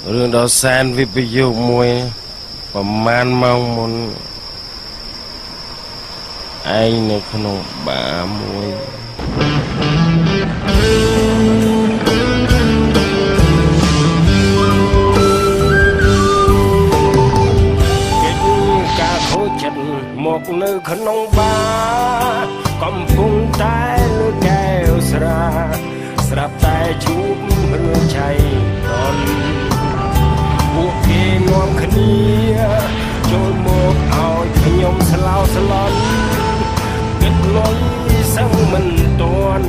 រឿងដល់សែនវិបយុមួយប្រមាណម៉ោងមុនឯងនៅក្នុងបារមួយកិច្ចការខូចចិត្តមកនៅក្នុងបារកំពុងតែលើកែវស្រាស្រាប់តែជួបរឿងឆៃតន់ពួកគេនាំគ្នាចូលមកឲ្យខ្ញុំស្លោស្លន់គិតលុយសឹងមិនទាន់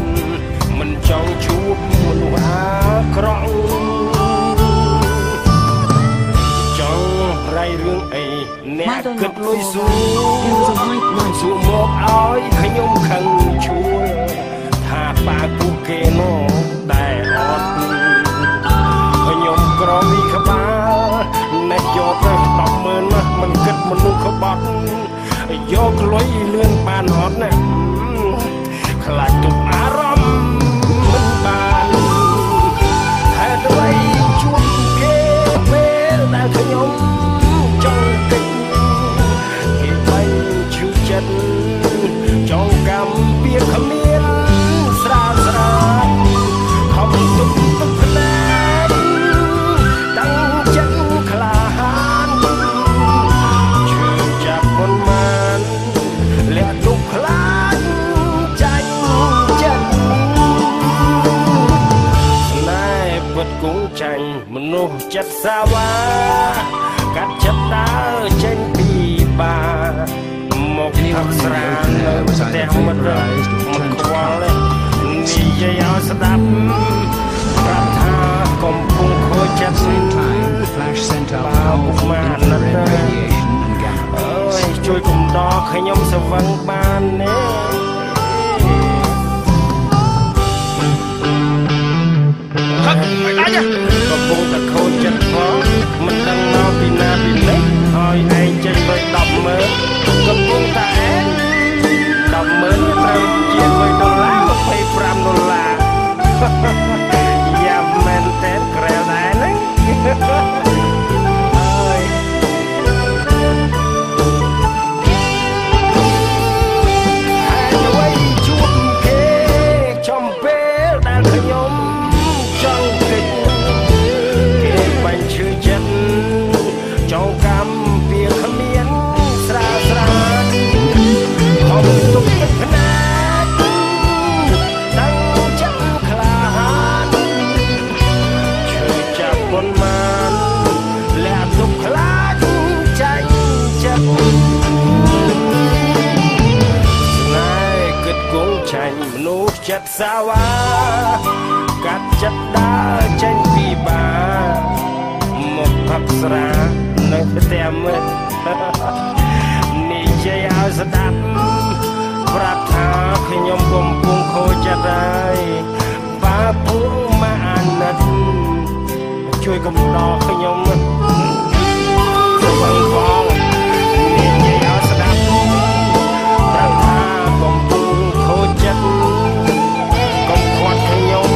មិនចង់ជួបមនុស្សអាក្រក់ចង់រៃរឿងអីអ្នកគិតលុយសួរសួរមកឲ្យខ្ញុំខឹងជួលថាប៉ាពួកគេនោះដែលអត់ខ្ញុំក្រមីក្បាលអ្នកយកទៅ100000ណាមិនគិតមនុស្សក្បត់យកលុយលឿនបានអត់ណាខ្លាចទុកអារម្មណ៍មិនបានហេតុអ្វីជួបគេពេលដែលខ្ញុំចង់គិតគេបាញ់ឈឺចិត្តចង់កម្មពីគ្មានស្រាលស្រាលខំទុកទឹកភ្នែកតាំងចិត្តក្លាហានឈឺចាប់ប៉ុន្មានលះទុកខ្លាចចាញ់ចិត្តស្នេហ៍ពិតគង់ចាញ់មនុស្សចិត្តសាវ៉ាកាត់ចិត្តដើរចេញពីបាមកផឹកស្រានៅផ្ទះមិត្តមិនខ្វល់និយាយឲ្យស្ដាប់ប្រាប់ថាកំពុងខូចចិត្ត Flash sent out powerful infrared radiation and gamma rays. អើយជួយកុំដកខ្ញុំស្វឹងបានទេហឹកមិនដាច់កំពុងតែខូចចិត្តផងមិនដឹងមកពីណាពីណេះឲ្យឯងចេញលុយ100000កំពុងតែឯង100000ត្រូវជាលុយ$25យ៉ាប់មែនតែក្រែលដែរហ្នឹងអើយហើយអ្វីជួបគេចំពេលដែលខ្ញុំចង់គិតគេបាញ់ឈឺចិត្តចង់កម្មពីគ្មានស្រាលស្រាលខំទុកទឹកភ្នែកតាំងចិត្តក្លាហានឈឺចាប់ប៉ុន្មានលះទុកខ្លាចចាញ់ចិត្តស្នេហ៍គិតគង់ចាញ់មនុស្សចិត្តសាវ៉ាកាត់ចិត្តដើរចេញពីបាមកផឹកស្រានៅផ្ទះមិត្តនិយាយឲ្យស្ដាប់ប្រាប់ថាខ្ញុំកំពុងខូចចិត្តហើយបើពួកមកអាណិតជួយកុំដកខ្ញុំស្វឹងផងនិយាយឲ្យស្ដាប់ប្រាប់ថាកំពុងខូចចិត្តកុំខាត់ខ្ញុំ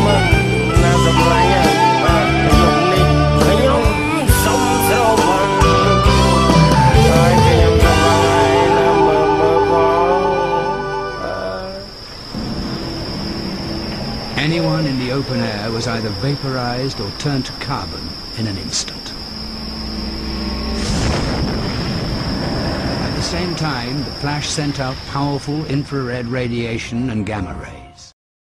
ណាសម្លាញ់ខ្ញុំនេះខ្ញុំសុំស្រវឹងហើយខ្ញុំស្រវឹងហើយណាមើលផង Anyone in the open air was either vaporized or turned to carbon in an instant. At the same time, the flash sent out powerful infrared radiation and gamma rays.